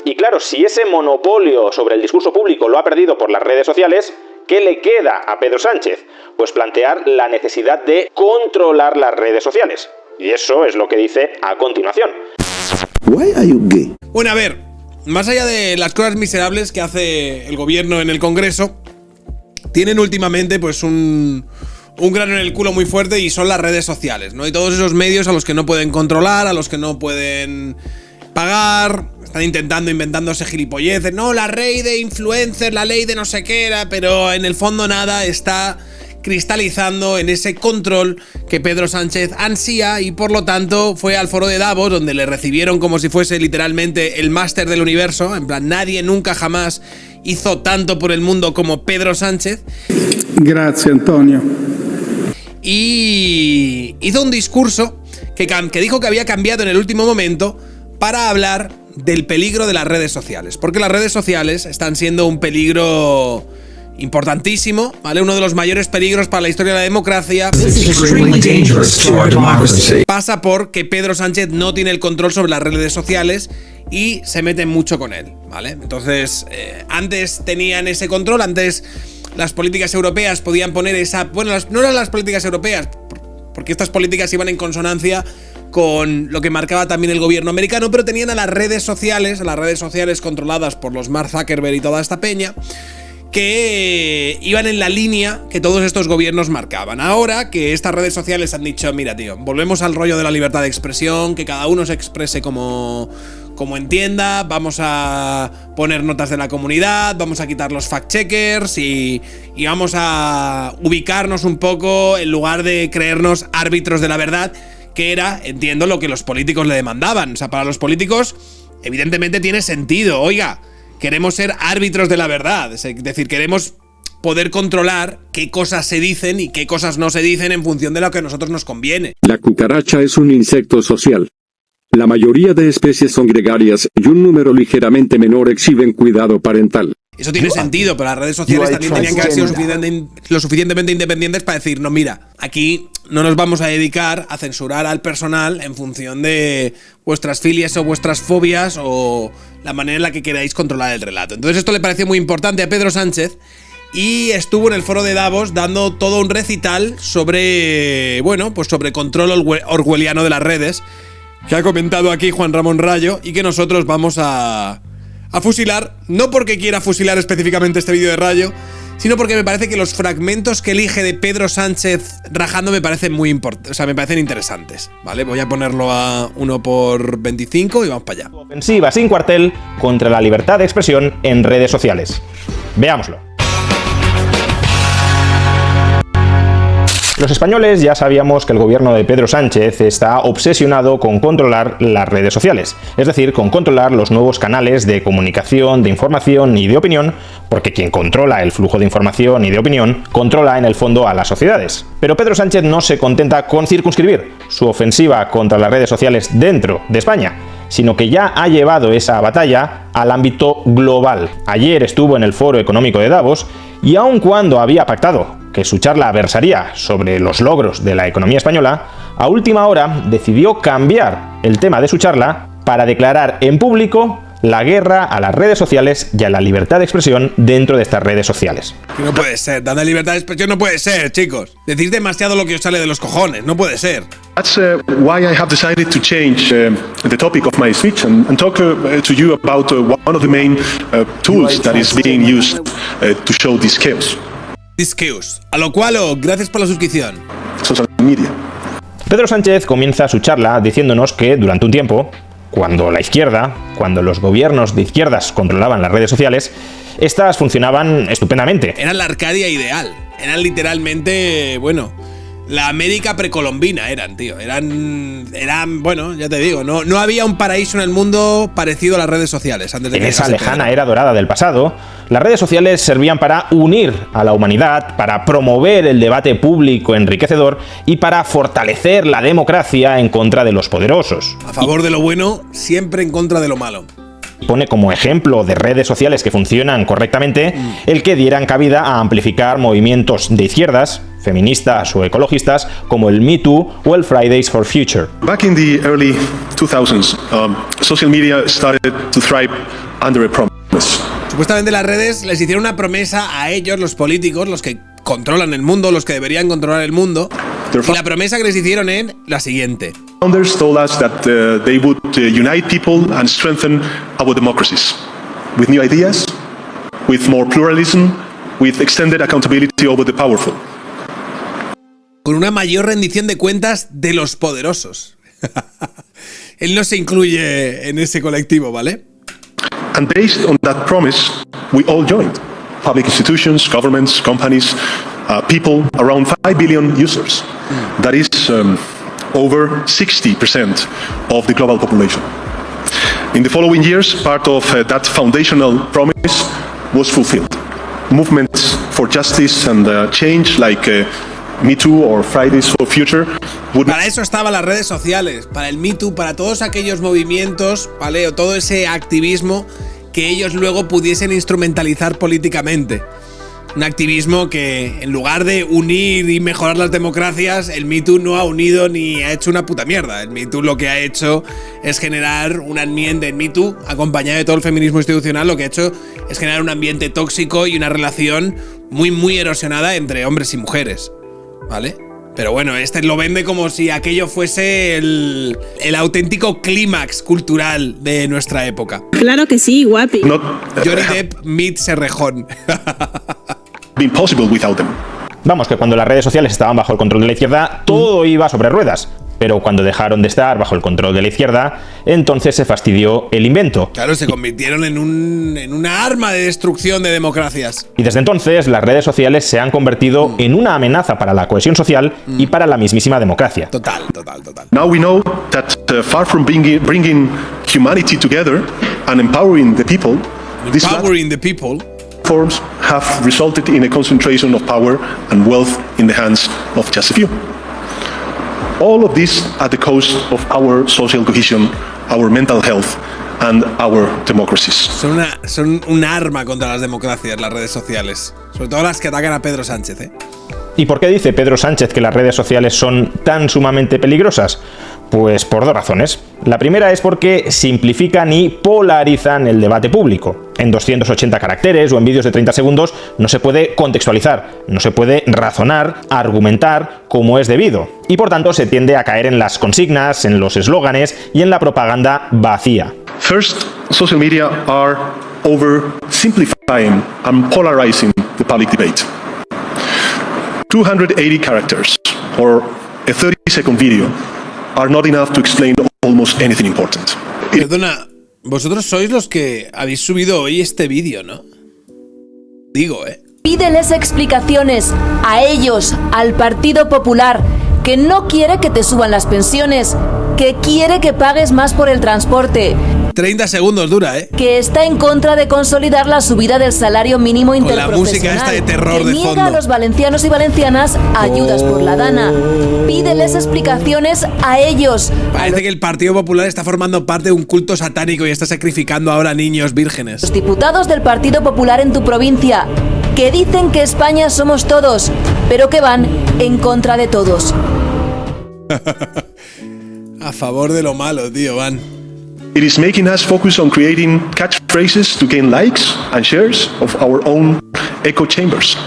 Y claro, si ese monopolio sobre el discurso público lo ha perdido por las redes sociales, ¿qué le queda a Pedro Sánchez? Pues plantear la necesidad de controlar las redes sociales. Y eso es lo que dice a continuación. Why are you gay? Bueno, a ver, más allá de las cosas miserables que hace el gobierno en el Congreso, tienen últimamente pues un grano en el culo muy fuerte y son las redes sociales, ¿no? Y todos esos medios a los que no pueden controlar, a los que no pueden pagar, están inventándose gilipolleces, no, la ley de influencers, la ley de no sé qué era, pero en el fondo nada está cristalizando en ese control que Pedro Sánchez ansía y por lo tanto fue al foro de Davos donde le recibieron como si fuese literalmente el máster del universo, en plan nadie nunca jamás hizo tanto por el mundo como Pedro Sánchez. Gracias, Antonio. Y hizo un discurso que dijo que había cambiado en el último momento para hablar del peligro de las redes sociales, porque las redes sociales están siendo un peligro importantísimo, ¿vale? Uno de los mayores peligros para la historia de la democracia. Pasa por que Pedro Sánchez no tiene el control sobre las redes sociales y se meten mucho con él, ¿vale? Entonces, antes tenían ese control, antes las políticas europeas podían poner esa... Bueno, no eran las políticas europeas, porque estas políticas iban en consonancia con lo que marcaba también el gobierno americano, pero tenían a las redes sociales controladas por los Mark Zuckerberg y toda esta peña, que iban en la línea que todos estos gobiernos marcaban. Ahora que estas redes sociales han dicho, mira tío, volvemos al rollo de la libertad de expresión, que cada uno se exprese como entienda, vamos a poner notas de la comunidad, vamos a quitar los fact-checkers y vamos a ubicarnos un poco en lugar de creernos árbitros de la verdad, que era, entiendo, lo que los políticos le demandaban. O sea, para los políticos evidentemente tiene sentido, oiga, queremos ser árbitros de la verdad, es decir, queremos poder controlar qué cosas se dicen y qué cosas no se dicen en función de lo que a nosotros nos conviene. La cucaracha es un insecto social. La mayoría de especies son gregarias y un número ligeramente menor exhiben cuidado parental. Eso tiene sentido, pero las redes sociales también tenían que haber sido lo suficientemente independientes para decir, no, mira, aquí no nos vamos a dedicar a censurar al personal en función de vuestras filias o vuestras fobias o la manera en la que queráis controlar el relato. Entonces esto le pareció muy importante a Pedro Sánchez y estuvo en el foro de Davos dando todo un recital sobre, bueno, pues sobre control orwelliano de las redes, que ha comentado aquí Juan Ramón Rayo y que nosotros vamos a fusilar, no porque quiera fusilar específicamente este vídeo de Rayo, sino porque me parece que los fragmentos que elige de Pedro Sánchez rajando me parecen muy importantes, o sea, me parecen interesantes, ¿vale? Voy a ponerlo a 1:25 y vamos para allá. Ofensiva sin cuartel contra la libertad de expresión en redes sociales. Veámoslo. Los españoles ya sabíamos que el gobierno de Pedro Sánchez está obsesionado con controlar las redes sociales, es decir, con controlar los nuevos canales de comunicación, de información y de opinión, porque quien controla el flujo de información y de opinión controla en el fondo a las sociedades. Pero Pedro Sánchez no se contenta con circunscribir su ofensiva contra las redes sociales dentro de España, sino que ya ha llevado esa batalla al ámbito global. Ayer estuvo en el Foro Económico de Davos y aun cuando había pactado que su charla versaría sobre los logros de la economía española, a última hora decidió cambiar el tema de su charla para declarar en público la guerra a las redes sociales y a la libertad de expresión dentro de estas redes sociales. Que no puede ser, tanta libertad de expresión no puede ser, chicos. Decís demasiado lo que os sale de los cojones, no puede ser. That's why I have decided to change the topic of my speech and talk to you about one of the main tools that is being used to show this chaos. Disqueus. A lo cual, gracias por la suscripción. Social media. Pedro Sánchez comienza su charla diciéndonos que durante un tiempo, cuando la izquierda, cuando los gobiernos de izquierdas controlaban las redes sociales, estas funcionaban estupendamente. Eran la Arcadia ideal. Eran literalmente, bueno, la América precolombina eran, tío. Eran, bueno, ya te digo, no había un paraíso en el mundo parecido a las redes sociales antes de que en esa lejana era dorada del pasado, las redes sociales servían para unir a la humanidad, para promover el debate público enriquecedor y para fortalecer la democracia en contra de los poderosos. A favor de lo bueno, siempre en contra de lo malo. Pone como ejemplo de redes sociales que funcionan correctamente el que dieran cabida a amplificar movimientos de izquierdas, feministas o ecologistas, como el Me Too o el Fridays for Future. Back in the early 2000s, social media started to thrive under a promise. Supuestamente las redes les hicieron una promesa a ellos, los políticos, los que controlan el mundo, los que deberían controlar el mundo. Y la promesa que les hicieron es la siguiente. Founders told us that they would unite people and strengthen our democracies with new ideas, with more pluralism, with extended accountability over the powerful. Con una mayor rendición de cuentas de los poderosos. Él no se incluye en ese colectivo, ¿vale? And based on that promise, we all joined. Public institutions, governments, companies, people, around 5 billion users. That is over 60% of the global population. In the following years, part of that foundational promise was fulfilled. Movements for justice and change like Me Too or Fridays for Future would... Para eso estaban las redes sociales, para el Me Too, para todos aquellos movimientos, ¿vale? O todo ese activismo que ellos luego pudiesen instrumentalizar políticamente. Un activismo que, en lugar de unir y mejorar las democracias, el Me Too no ha unido ni ha hecho una puta mierda. El Me Too lo que ha hecho es generar un ambiente en Me Too, acompañado de todo el feminismo institucional, lo que ha hecho es generar un ambiente tóxico y una relación muy erosionada entre hombres y mujeres, ¿vale? Pero bueno, este lo vende como si aquello fuese el auténtico clímax cultural de nuestra época. Claro que sí, guapi. Johnny Depp meets Errejón. Been possible without them. Vamos, que cuando las redes sociales estaban bajo el control de la izquierda, todo iba sobre ruedas. Pero cuando dejaron de estar bajo el control de la izquierda, entonces se fastidió el invento. Claro, se convirtieron en una arma de destrucción de democracias. Y desde entonces, las redes sociales se han convertido en una amenaza para la cohesión social y para la mismísima democracia. Total. Now we know that far from bringing humanity together and empowering the people, these platforms have resulted in a concentration of power and wealth in the hands of just a few. All of this at the cost of our social cohesion, our mental health, and our democracies. Son un arma contra las democracias, las redes sociales. Sobre todo las que atacan a Pedro Sánchez, ¿eh? ¿Y por qué dice Pedro Sánchez que las redes sociales son tan sumamente peligrosas? Pues por dos razones. La primera es porque simplifican y polarizan el debate público. En 280 caracteres o en vídeos de 30 segundos no se puede contextualizar, no se puede razonar, argumentar como es debido. Y por tanto se tiende a caer en las consignas, en los eslóganes y en la propaganda vacía. First, social media are oversimplifying and polarizing the public debate. 280 characters or a 30-second video are not enough to explain almost anything important. Perdona, vosotros sois los que habéis subido hoy este vídeo, ¿no? Digo, Pídeles explicaciones a ellos, al Partido Popular, que no quiere que te suban las pensiones, que quiere que pagues más por el transporte. 30 segundos dura, Que está en contra de consolidar la subida del salario mínimo interprofesional. Con la música esta de terror que de niega fondo. a los valencianos y valencianas ayudas por la Dana. Pídeles explicaciones a ellos. Parece que el Partido Popular está formando parte de un culto satánico y está sacrificando ahora a niños vírgenes. Los diputados del Partido Popular en tu provincia, que dicen que España somos todos, pero que van en contra de todos. A favor de lo malo, tío, van. It is making us focus on creating catchphrases to gain likes and shares of our own echo chambers.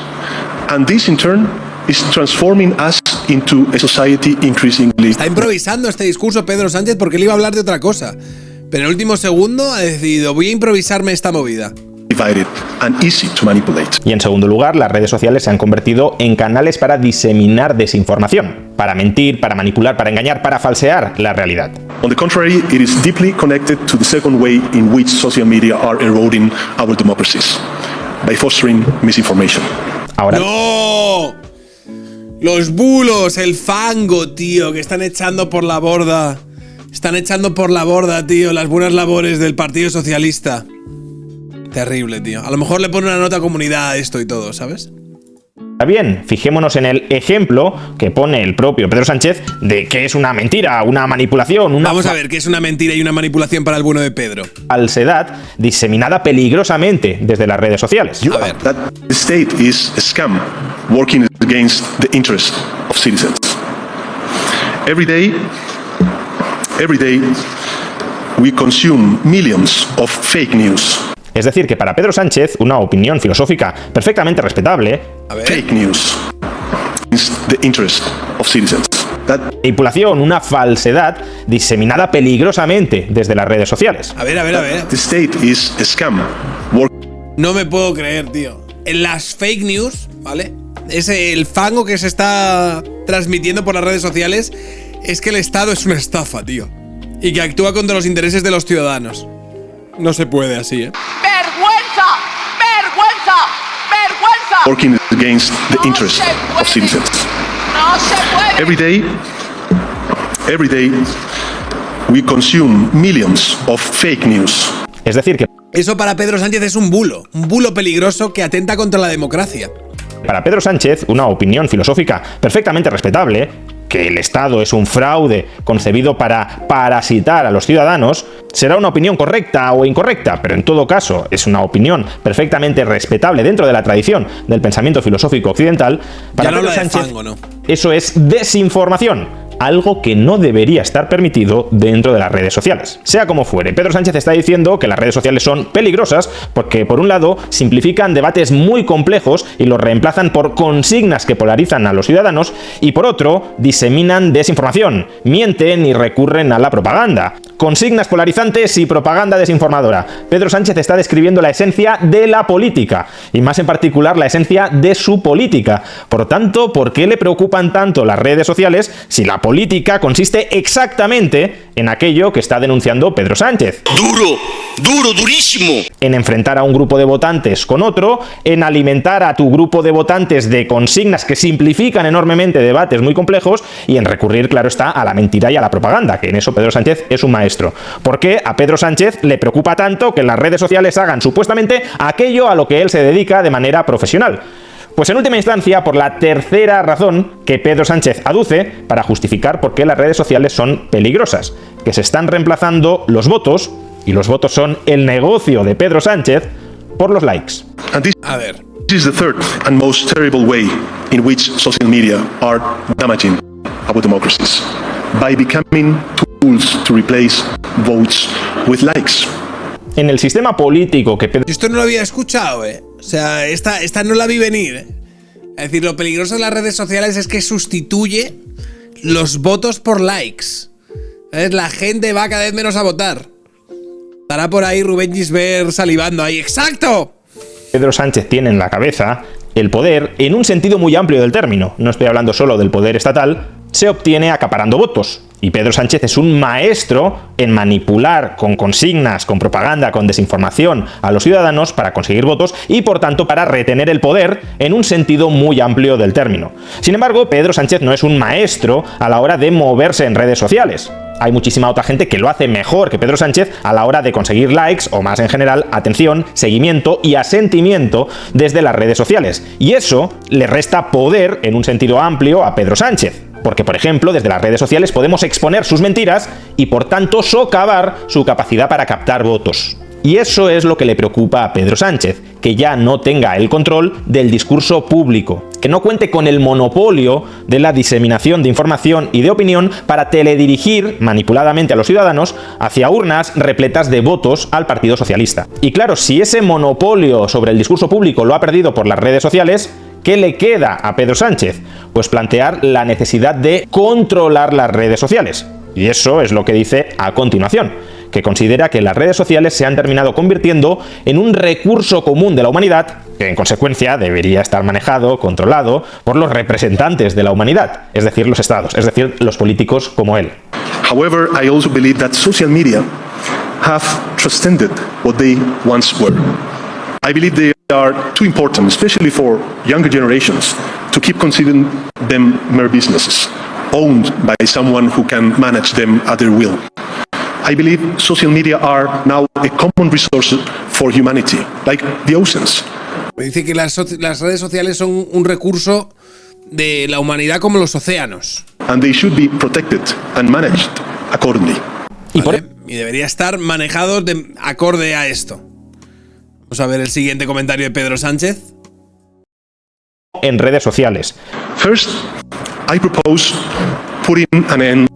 And this in turn is transforming us into a society increasingly... Está improvisando este discurso Pedro Sánchez porque él iba a hablar de otra cosa. Pero en el último segundo ha decidido, voy a improvisarme esta movida. Divided and easy to manipulate. Y en segundo lugar, las redes sociales se han convertido en canales para diseminar desinformación, para mentir, para manipular, para engañar, para falsear la realidad. On the contrary, it is deeply connected to the second way in which social media are eroding our democracies, by fostering misinformation. Ahora, ¡No! Los bulos, el fango, tío, que están echando por la borda. Están echando por la borda, tío, las buenas labores del Partido Socialista. Terrible, tío. A lo mejor le pone una nota a comunidad a esto y todo, ¿sabes? Bien, fijémonos en el ejemplo que pone el propio Pedro Sánchez de que es una mentira, una manipulación, una... Vamos a ver qué es una mentira y una manipulación para el bueno de Pedro. Falsedad diseminada peligrosamente desde las redes sociales. A ver. That the state is a scam working against the interest of citizens. Every day we consume millions of fake news. Es decir, que para Pedro Sánchez, una opinión filosófica perfectamente respetable, Fake news is the interest of citizens. That manipulación, una falsedad diseminada peligrosamente desde las redes sociales. A ver. the state is a scam No me puedo creer, tío. En las fake news, ¿vale? El fango que se está transmitiendo por las redes sociales es que el Estado es una estafa, tío. Y que actúa contra los intereses de los ciudadanos. No se puede así, ¿eh? ¡Vergüenza! working against the interest of citizens. ¡No se puede! Every day we consume millions of fake news. Es decir, que Eso para Pedro Sánchez es un bulo peligroso que atenta contra la democracia. para Pedro Sánchez, una opinión filosófica perfectamente respetable, que el Estado es un fraude concebido para parasitar a los ciudadanos, será una opinión correcta o incorrecta, pero en todo caso es una opinión perfectamente respetable dentro de la tradición del pensamiento filosófico occidental. Para Ya no Pedro habla de Sánchez, fango, ¿no? eso es desinformación. Algo que no debería estar permitido dentro de las redes sociales. Sea como fuere, Pedro Sánchez está diciendo que las redes sociales son peligrosas porque, por un lado, simplifican debates muy complejos y los reemplazan por consignas que polarizan a los ciudadanos, y por otro, diseminan desinformación, mienten y recurren a la propaganda. Consignas polarizantes y propaganda desinformadora. Pedro Sánchez está describiendo la esencia de la política, y más en particular la esencia de su política. Por tanto, ¿por qué le preocupan tanto las redes sociales si la política consiste exactamente en aquello que está denunciando Pedro Sánchez? Durísimo. En enfrentar a un grupo de votantes con otro, en alimentar a tu grupo de votantes de consignas que simplifican enormemente debates muy complejos, y en recurrir, claro está, a la mentira y a la propaganda, que en eso Pedro Sánchez es un maestro. ¿Por qué a Pedro Sánchez le preocupa tanto que las redes sociales hagan supuestamente aquello a lo que él se dedica de manera profesional? Pues en última instancia, por la tercera razón que Pedro Sánchez aduce para justificar por qué las redes sociales son peligrosas, que se están reemplazando los votos, y los votos son el negocio de Pedro Sánchez, por los likes. And this A ver. is the third and most terrible way in which social media are damaging our democracies, by becoming tools to replace votes with likes. En el sistema político que Pedro Esto no lo había escuchado, ¿eh? O sea, esta no la vi venir, ¿eh? Es decir, lo peligroso de las redes sociales es que sustituye los votos por likes. ¿Sabes? La gente va cada vez menos a votar. Estará por ahí Rubén Gisbert salivando ahí. ¡Exacto! Pedro Sánchez tiene en la cabeza, el poder, en un sentido muy amplio del término, no estoy hablando solo del poder estatal, se obtiene acaparando votos. Y Pedro Sánchez es un maestro en manipular con consignas, con propaganda, con desinformación a los ciudadanos para conseguir votos y, por tanto, para retener el poder en un sentido muy amplio del término. Sin embargo, Pedro Sánchez no es un maestro a la hora de moverse en redes sociales. Hay muchísima otra gente que lo hace mejor que Pedro Sánchez a la hora de conseguir likes o, más en general, atención, seguimiento y asentimiento desde las redes sociales. Y eso le resta poder en un sentido amplio a Pedro Sánchez. Porque, por ejemplo, desde las redes sociales podemos exponer sus mentiras y, por tanto, socavar su capacidad para captar votos. Y eso es lo que le preocupa a Pedro Sánchez, que ya no tenga el control del discurso público, que no cuente con el monopolio de la diseminación de información y de opinión para teledirigir manipuladamente a los ciudadanos hacia urnas repletas de votos al Partido Socialista. Y claro, si ese monopolio sobre el discurso público lo ha perdido por las redes sociales, ¿qué le queda a Pedro Sánchez? Pues plantear la necesidad de controlar las redes sociales. Y eso es lo que dice a continuación, que considera que las redes sociales se han terminado convirtiendo en un recurso común de la humanidad, que en consecuencia debería estar manejado, controlado por los representantes de la humanidad, es decir, los estados, es decir, los políticos como él. However, I also believe that social media have transcended what they once were. I believe they are too important, especially for younger generations, to keep considering them mere businesses, owned by someone who can manage them at their will. I believe social media are now a common resource for humanity, like the oceans. Dice que las redes sociales son un recurso de la humanidad como los océanos. And they should be protected and managed accordingly. Y debería estar manejados acorde a esto. Vamos a ver el siguiente comentario de Pedro Sánchez. En redes sociales. First, I propose putting an end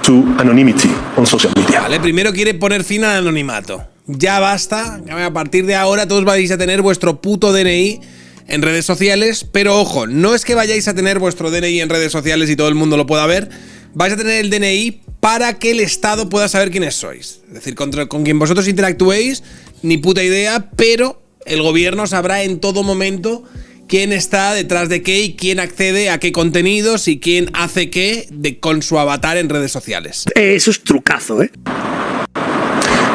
to anonymity on social media. Vale, primero quiere poner fin al anonimato. Ya basta, a partir de ahora todos vais a tener vuestro puto DNI en redes sociales, pero ojo, no es que vayáis a tener vuestro DNI en redes sociales y todo el mundo lo pueda ver, vais a tener el DNI para que el Estado pueda saber quiénes sois. Es decir, con quien vosotros interactuéis, ni puta idea, pero el gobierno sabrá en todo momento quién está detrás de qué y quién accede a qué contenidos y quién hace qué con su avatar en redes sociales. Eso es trucazo, ¿eh?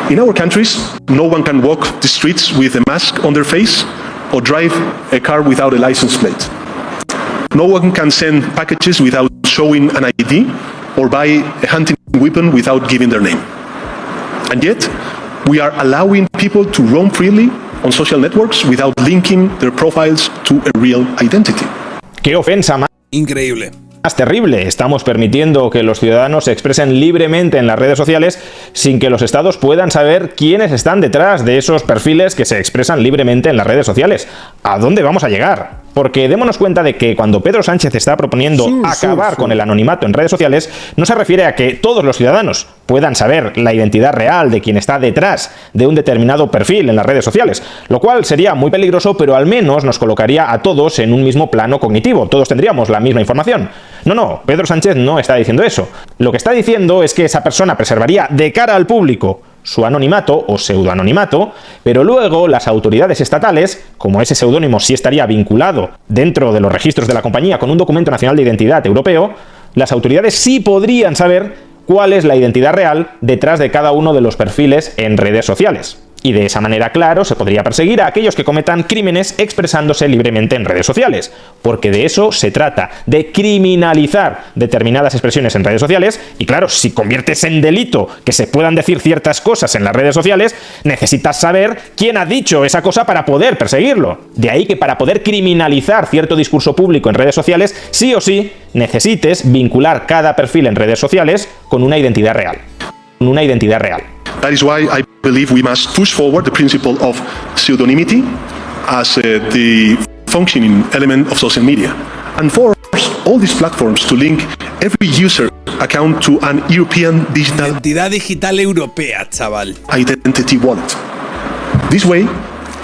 In our countries, no one can walk the streets with a mask on their face or drive a car without a license plate. No one can send packages without showing an ID or buy a hunting weapon without giving their name. And yet, we are allowing people to roam freely on social networks without linking their profiles to a real identity. ¡Qué ofensa más! Increíble. Más terrible. Estamos permitiendo que los ciudadanos se expresen libremente en las redes sociales sin que los estados puedan saber quiénes están detrás de esos perfiles que se expresan libremente en las redes sociales. ¿A dónde vamos a llegar? Porque démonos cuenta de que cuando Pedro Sánchez está proponiendo acabar con el anonimato en redes sociales, no se refiere a que todos los ciudadanos puedan saber la identidad real de quien está detrás de un determinado perfil en las redes sociales, lo cual sería muy peligroso, pero al menos nos colocaría a todos en un mismo plano cognitivo. Todos tendríamos la misma información. No, Pedro Sánchez no está diciendo eso. Lo que está diciendo es que esa persona preservaría de cara al público su anonimato o pseudoanonimato, pero luego las autoridades estatales, como ese seudónimo sí estaría vinculado dentro de los registros de la compañía con un documento nacional de identidad europeo, las autoridades sí podrían saber cuál es la identidad real detrás de cada uno de los perfiles en redes sociales. Y de esa manera, claro, se podría perseguir a aquellos que cometan crímenes expresándose libremente en redes sociales. Porque de eso se trata, de criminalizar determinadas expresiones en redes sociales. Y claro, si conviertes en delito que se puedan decir ciertas cosas en las redes sociales, necesitas saber quién ha dicho esa cosa para poder perseguirlo. De ahí que para poder criminalizar cierto discurso público en redes sociales, sí o sí, necesites vincular cada perfil en redes sociales con una identidad real. That is why I believe we must push forward the principle of pseudonymity as the functioning element of social media and force all these platforms to link every user account to an European digital Identidad digital europea, chaval. identity wallet. This way,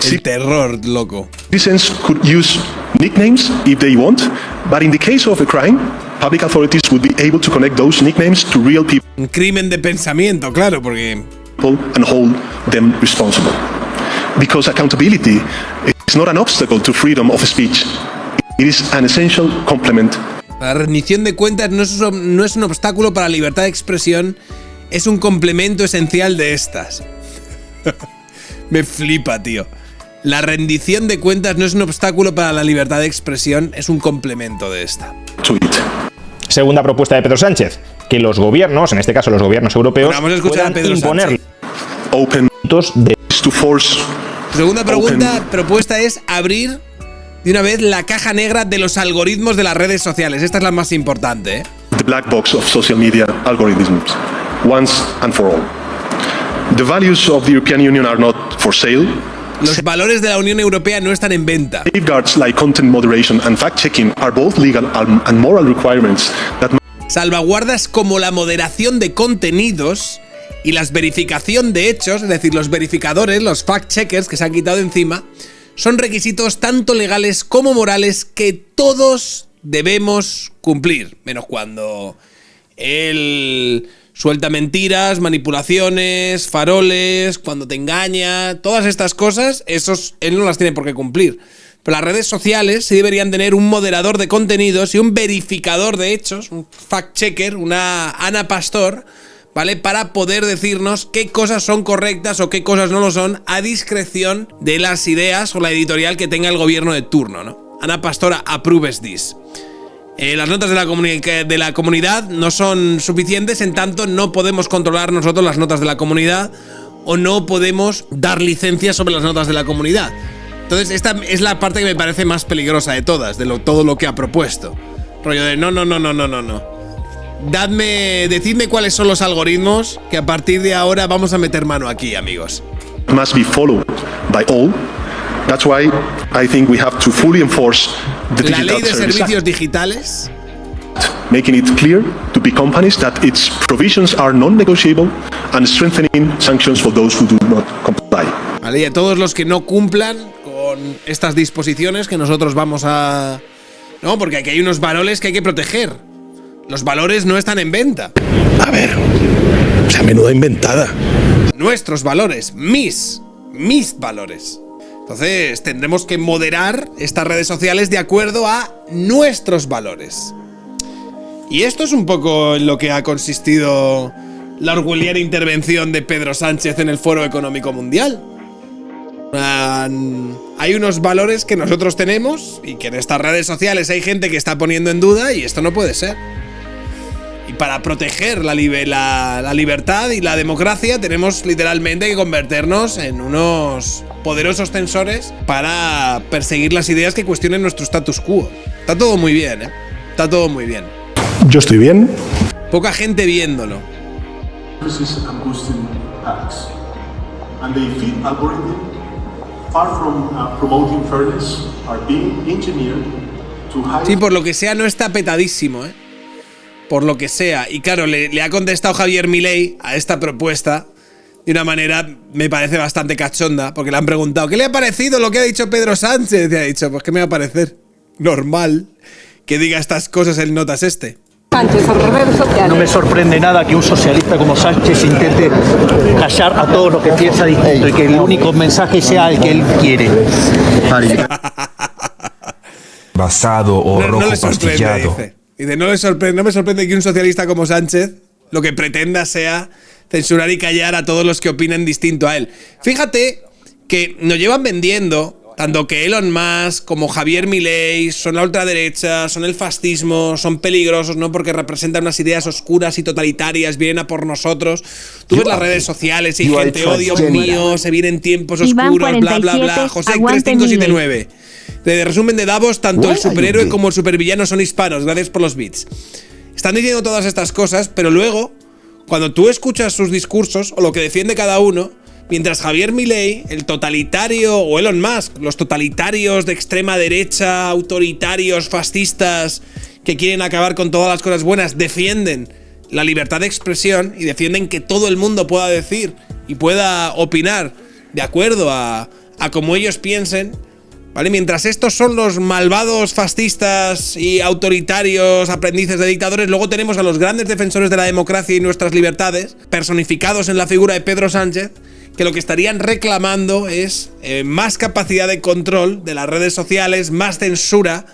El terror, loco. citizens could use nicknames if they want, but in the case of a crime, public authorities would be able to connect those nicknames to real people Un crimen de pensamiento, claro, porque and hold them responsible. Because accountability is not an obstacle to freedom of speech. It is an essential complement. la rendición de cuentas no es un obstáculo para la libertad de expresión, es un complemento esencial de estas. Me flipa, tío. La rendición de cuentas no es un obstáculo para la libertad de expresión, es un complemento de esta. To it. Segunda propuesta de Pedro Sánchez, que los gobiernos, en este caso los gobiernos europeos, Bueno, vamos a escuchar a puedan Pedro imponer Sánchez. Open de to force Segunda propuesta es abrir de una vez la caja negra de los algoritmos de las redes sociales. Esta es la más importante, ¿eh? the black box of social media algorithms once and for all. The values of the European Union are not for sale. Los valores de la Unión Europea no están en venta. Safeguards like content moderation and fact-checking are both legal and moral requirements that Salvaguardas como la moderación de contenidos y la verificación de hechos, es decir, los verificadores, los fact-checkers que se han quitado encima, son requisitos tanto legales como morales que todos debemos cumplir, menos cuando él suelta mentiras, manipulaciones, faroles, cuando te engaña, todas estas cosas, él no las tiene por qué cumplir. Pero las redes sociales sí deberían tener un moderador de contenidos y un verificador de hechos, un fact-checker, una Ana Pastor, ¿vale? Para poder decirnos qué cosas son correctas o qué cosas no lo son a discreción de las ideas o la editorial que tenga el gobierno de turno, ¿no? Ana Pastora approves this. Las notas de la comunidad no son suficientes, en tanto no podemos controlar nosotros las notas de la comunidad o no podemos dar licencias sobre las notas de la comunidad. Entonces esta es la parte que me parece más peligrosa de todas, de todo lo que ha propuesto. Rollo de no. Decidme cuáles son los algoritmos que a partir de ahora vamos a meter mano aquí, amigos. Must be followed by all. That's why I think we have to fully enforce the La Digital ley de Services servicios Act, digitales, making it clear to big companies that its provisions are non-negotiable and strengthening sanctions for those who do not comply. ¿vale? Y a todos los que no cumplan con estas disposiciones que nosotros vamos a... No, porque aquí hay unos valores que hay que proteger. Los valores no están en venta. A ver, o sea, menuda inventada. Nuestros valores, mis valores. Entonces tendremos que moderar estas redes sociales de acuerdo a nuestros valores. Y esto es un poco en lo que ha consistido la orwelliana intervención de Pedro Sánchez en el Foro Económico Mundial. Hay unos valores que nosotros tenemos y que en estas redes sociales hay gente que está poniendo en duda, y esto no puede ser. Y para proteger la libertad y la democracia tenemos literalmente que convertirnos en unos poderosos censores para perseguir las ideas que cuestionen nuestro status quo. Está todo muy bien, ¿eh? Está todo muy bien. Yo estoy bien. Poca gente viéndolo. Sí, por lo que sea no está petadísimo, ¿eh? Por lo que sea. Y claro, le ha contestado Javier Milei a esta propuesta de una manera, me parece bastante cachonda, porque le han preguntado ¿qué le ha parecido lo que ha dicho Pedro Sánchez? Y ha dicho, pues ¿qué me va a parecer? Normal que diga estas cosas el notas este. No me sorprende nada que un socialista como Sánchez intente callar a todos los que piensa distinto y que el único mensaje sea el que él quiere. Basado o rojo pastillado. Dice, no me sorprende que un socialista como Sánchez lo que pretenda sea censurar y callar a todos los que opinen distinto a él. Fíjate que nos llevan vendiendo tanto que Elon Musk como Javier Milei son la ultraderecha, son el fascismo, son peligrosos, ¿no? Porque representan unas ideas oscuras y totalitarias, vienen a por nosotros. Tú ves las redes sociales y gente, oh Dios mío, se vienen tiempos oscuros, bla, bla, bla. José 3579. De resumen de Davos, tanto el superhéroe como el supervillano son hispanos. Gracias por los bits. Están diciendo todas estas cosas, pero luego, cuando tú escuchas sus discursos o lo que defiende cada uno, mientras Javier Milei, el totalitario, o Elon Musk, los totalitarios de extrema derecha, autoritarios, fascistas, que quieren acabar con todas las cosas buenas, defienden la libertad de expresión y defienden que todo el mundo pueda decir y pueda opinar de acuerdo a como ellos piensen, ¿vale? Mientras estos son los malvados fascistas y autoritarios aprendices de dictadores, luego tenemos a los grandes defensores de la democracia y nuestras libertades, personificados en la figura de Pedro Sánchez, que lo que estarían reclamando es más capacidad de control de las redes sociales, más censura,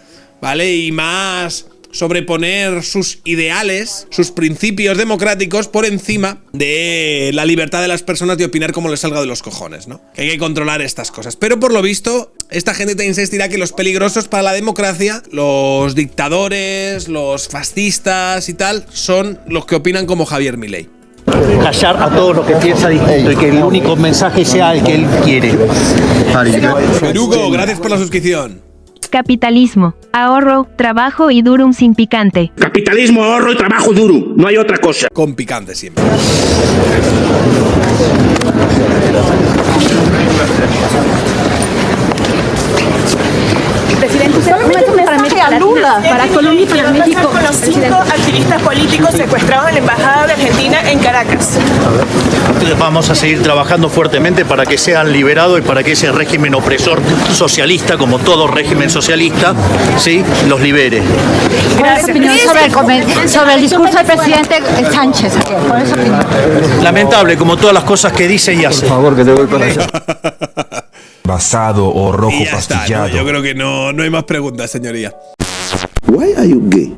¿vale? Y más sobreponer sus ideales, sus principios democráticos por encima de la libertad de las personas de opinar como les salga de los cojones, ¿no? Que hay que controlar estas cosas. Pero por lo visto, esta gente te insistirá que los peligrosos para la democracia, los dictadores, los fascistas y tal, son los que opinan como Javier Milei. Callar a todos los que piensa distinto y que el único mensaje sea el que él quiere. Perugo, gracias por la suscripción. Capitalismo, ahorro, trabajo y durum sin picante. Capitalismo, ahorro y trabajo duro. No hay otra cosa. Con picante siempre. Presidente, un mensaje a Lula para Colombia y para México. Con los 5 activistas políticos secuestrados en la Embajada de Argentina en Caracas. Vamos a seguir trabajando fuertemente para que sean liberados y para que ese régimen opresor socialista, como todo régimen socialista, ¿sí?, los libere. Gracias. ¿Cuál es su opinión sobre el discurso del presidente Sánchez? ¿Cuál es su opinión? Lamentable, como todas las cosas que dice y hace. Por favor, que te voy para allá. Basado o rojo Y ya pastillado. está, ¿no? Yo creo que no hay más preguntas, señoría. Why are you gay?